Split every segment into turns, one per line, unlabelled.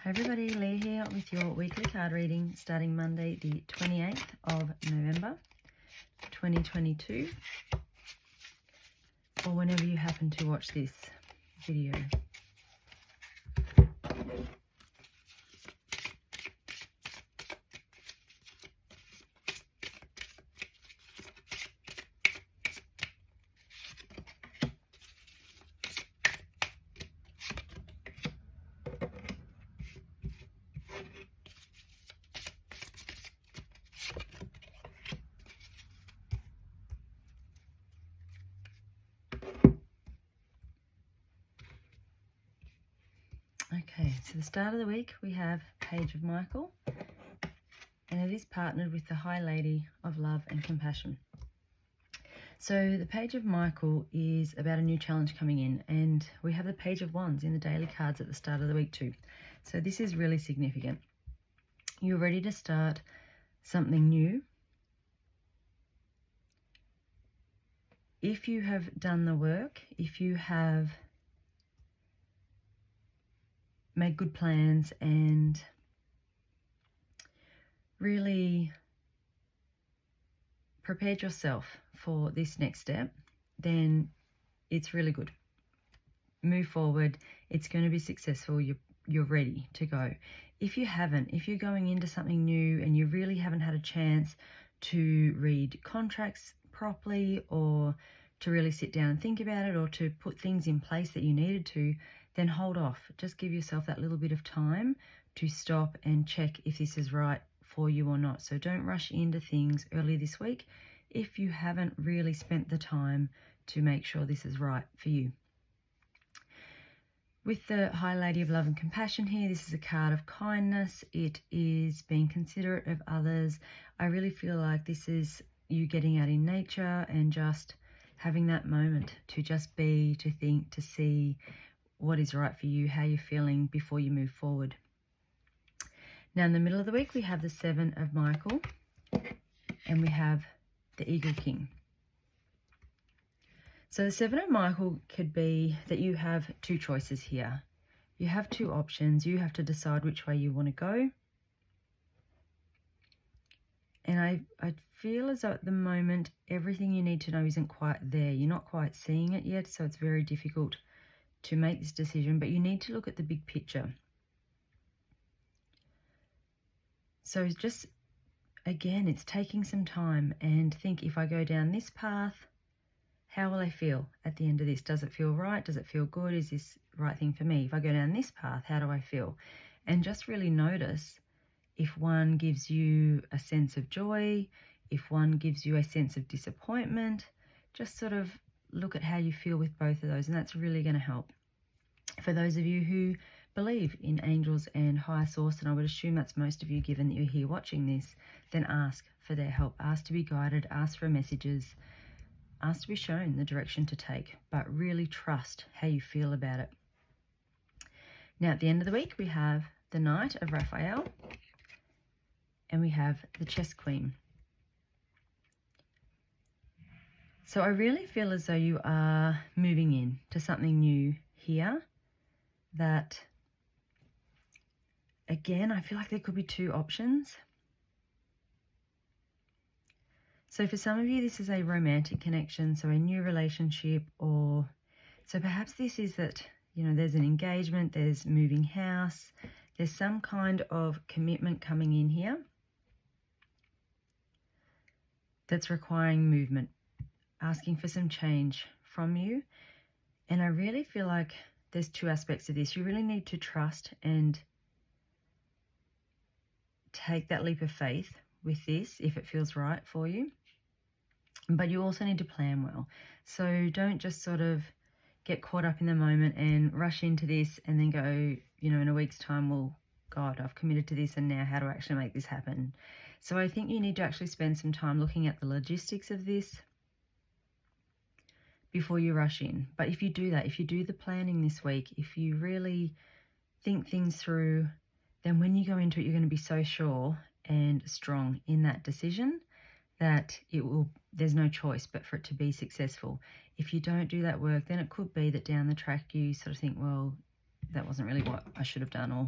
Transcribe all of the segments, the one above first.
Hi everybody, Leah here with your weekly card reading starting Monday the 28th of November 2022, or whenever you happen to watch this video. Okay, so the start of the week we have Page of Michael, and it is partnered with the High Lady of Love and Compassion. So the Page of Michael is about a new challenge coming in, and we have the Page of Wands in the daily cards at the start of the week too. So this is really significant. You're ready to start something new. If you have done the work, if you have made good plans and really prepared yourself for this next step, then it's really good. Move forward. It's going to be successful. You're ready to go. If you haven't, if you're going into something new and you really haven't had a chance to read contracts properly, or to really sit down and think about it, or to put things in place that you needed to, then hold off. Just give yourself that little bit of time to stop and check if this is right for you or not. So don't rush into things early this week if you haven't really spent the time to make sure this is right for you. With the High Lady of Love and Compassion here, this is a card of kindness. It is being considerate of others. I really feel like this is you getting out in nature and just having that moment to just be, to think, to see what is right for you, how you're feeling before you move forward. Now in the middle of the week we have the Seven of Michael and we have the Eagle King. So the Seven of Michael could be that you have two choices here. You have two options. You have to decide which way you want to go. And I feel as though at the moment everything you need to know isn't quite there. You're not quite seeing it yet, so it's very difficult to make this decision, but you need to look at the big picture. So just, again, it's taking some time and think, if I go down this path, how will I feel at the end of this? Does it feel right? Does it feel good? Is this the right thing for me? If I go down this path, how do I feel? And just really notice if one gives you a sense of joy, if one gives you a sense of disappointment. Just sort of look at how you feel with both of those, and that's really going to help. For those of you who believe in angels and higher source, and I would assume that's most of you given that you're here watching this, then ask for their help. Ask to be guided, ask for messages, ask to be shown the direction to take, but really trust how you feel about it. Now at the end of the week we have the Knight of Raphael and we have the Chess Queen. So I really feel as though you are moving in to something new here, that, again, I feel like there could be two options. So for some of you, this is a romantic connection, so a new relationship, or so perhaps this is that, you know, there's an engagement, there's moving house, there's some kind of commitment coming in here that's requiring movement, asking for some change from you. And I really feel like there's two aspects of this. You really need to trust and take that leap of faith with this if it feels right for you. But you also need to plan well. So don't just sort of get caught up in the moment and rush into this and then go, you know, in a week's time, well, God, I've committed to this and now how do I actually make this happen? So I think you need to actually spend some time looking at the logistics of this before you rush in. But if you do that, if you do the planning this week, if you really think things through, then when you go into it, you're going to be so sure and strong in that decision that there's no choice but for it to be successful. If you don't do that work, then it could be that down the track you sort of think, well, that wasn't really what I should have done, or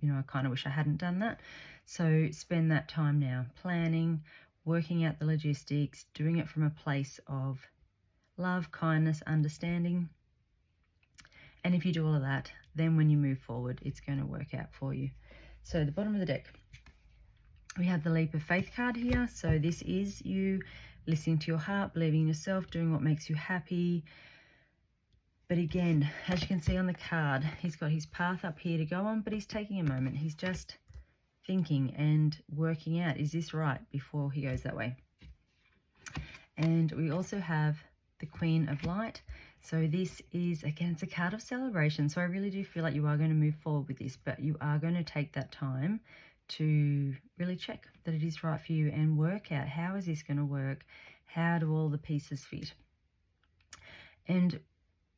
I kind of wish I hadn't done that. So spend that time now planning, working out the logistics, doing it from a place of love, kindness, understanding. And if you do all of that, then when you move forward, it's going to work out for you. So the bottom of the deck, we have the Leap of Faith card here. So this is you listening to your heart, believing in yourself, doing what makes you happy. But again, as you can see on the card, he's got his path up here to go on, but he's taking a moment. He's just thinking and working out, is this right, before he goes that way. And we also have the Queen of Light. So this is, again, it's a card of celebration. So I really do feel like you are going to move forward with this, but you are going to take that time to really check that it is right for you and work out, how is this going to work? How do all the pieces fit? And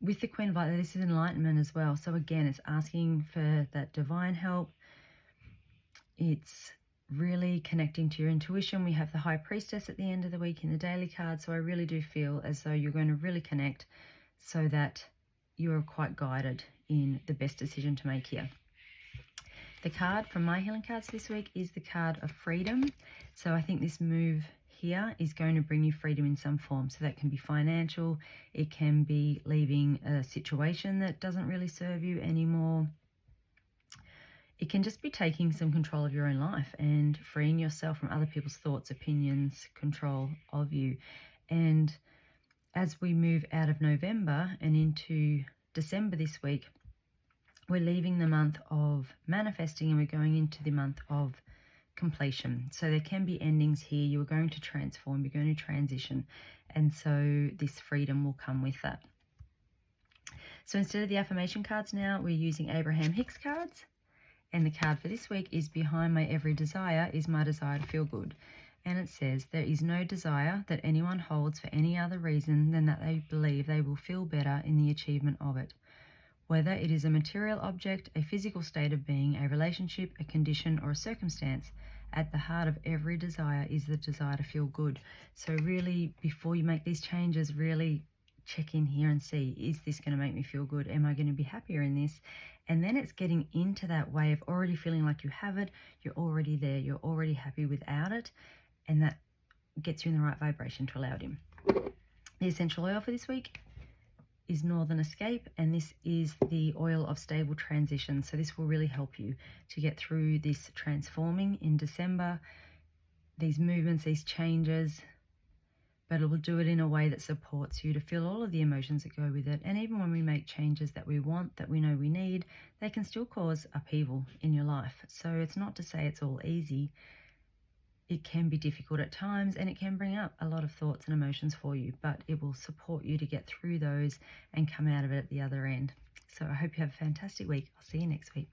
with the Queen of Light, this is enlightenment as well. So again, it's asking for that divine help. It's really connecting to your intuition. We have the High Priestess at the end of the week in the daily card. So I really do feel as though you're going to really connect so that you're quite guided in the best decision to make here. The card from my healing cards this week is the card of freedom. So I think this move here is going to bring you freedom in some form. So that can be financial. It can be leaving a situation that doesn't really serve you anymore. It can just be taking some control of your own life and freeing yourself from other people's thoughts, opinions, control of you. And as we move out of November and into December this week, we're leaving the month of manifesting and we're going into the month of completion. So there can be endings here. You're going to transform, you're going to transition. And so this freedom will come with that. So instead of the affirmation cards now, we're using Abraham Hicks cards. And the card for this week is behind my every desire is my desire to feel good. And it says, there is no desire that anyone holds for any other reason than that they believe they will feel better in the achievement of it. Whether it is a material object, a physical state of being, a relationship, a condition, or a circumstance, at the heart of every desire is the desire to feel good. So really, before you make these changes, really check in here and see, is this going to make me feel good? Am I going to be happier in this? And then it's getting into that way of already feeling like you have it, you're already there, you're already happy without it, and that gets you in the right vibration to allow it in. The essential oil for this week is Northern Escape, and this is the oil of stable transition. So this will really help you to get through this transforming in December, these movements, these changes, but it will do it in a way that supports you to feel all of the emotions that go with it. And even when we make changes that we want, that we know we need, they can still cause upheaval in your life. So it's not to say it's all easy. It can be difficult at times and it can bring up a lot of thoughts and emotions for you, but it will support you to get through those and come out of it at the other end. So I hope you have a fantastic week. I'll see you next week.